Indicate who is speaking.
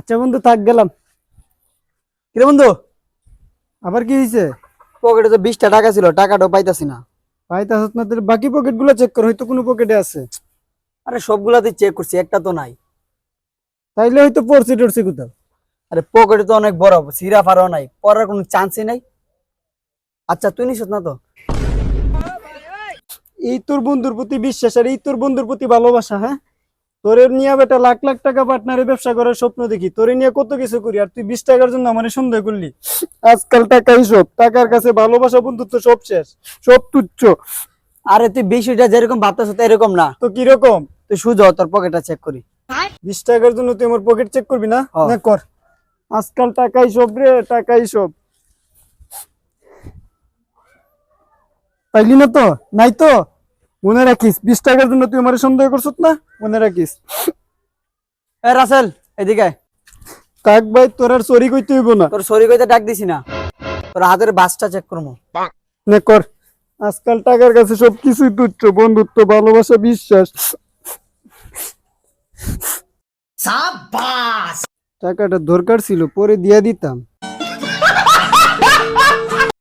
Speaker 1: আচ্ছা বন্ধু, থাক গেলাম।
Speaker 2: কিরে বন্ধু,
Speaker 1: আবার কি হয়েছে?
Speaker 2: পকেটে তো 20টা টাকা ছিল, টাকাটাও পাইতাছি না।
Speaker 1: পাইতাছত না? তোর বাকি পকেট গুলো চেক কর, হয়তো কোনো পকেটে আছে।
Speaker 2: আরে সবগুলাতে চেক করছি, একটা তো নাই।
Speaker 1: তাইলে হয়তো পড়ছে টরছে কোথাও।
Speaker 2: আরে পকেটে তো অনেক বড়, সিরা ফারাও নাই, পড়ার কোনো চান্সই নাই। আচ্ছা তুই নিস না তো?
Speaker 1: এই তোর বন্ধুর প্রতি বিশ্বাস আর এই তোর বন্ধুর প্রতি ভালোবাসা, হ্যাঁ? তোরে নিয়ে বেটা লাখ লাখ টাকা পার্টনারে ব্যবসা করার স্বপ্ন দেখি, তোরে নিয়ে কত কিছু করি, আর তুই 20 টাকার জন্য আমার সন্দেহ করলি। আজকাল টাকাই সব, টাকার কাছে ভালোবাসা বন্ধুত্ব সব শেষ, সব তুচ্ছ।
Speaker 2: আরে তুই বিষয়টা যেরকম ভাবতেছ এরকম না।
Speaker 1: তো কিরকম?
Speaker 2: তুই সুজো তোর পকেটটা চেক করি।
Speaker 1: 20 টাকার জন্য তুই আমার পকেট চেক করবি না?
Speaker 2: হ্যাঁ।
Speaker 1: না কর। আজকাল টাকাই সব রে, টাকাই সব। পাইলি না তো? নাই তো? মনে রাখিস, 20 টাকার জন্য তুই আমার সন্দেহ করছত না? মনে রাখিস।
Speaker 2: এ রাসেল, এদিকে আয়।
Speaker 1: কাক ভাই, তোর আর সরি কইতে হইব না।
Speaker 2: তোর সরি কইতে ডাক দিছি না, তোর হাতের বাসটা চেক করবো।
Speaker 1: নে কর। আজকাল টাকার কাছে সবকিছুই তুচ্ছ, বন্ধুত্ব, ভালোবাসা, বিশ্বাস। টাকাটা দরকার ছিল, পরে দিয়া দিতাম।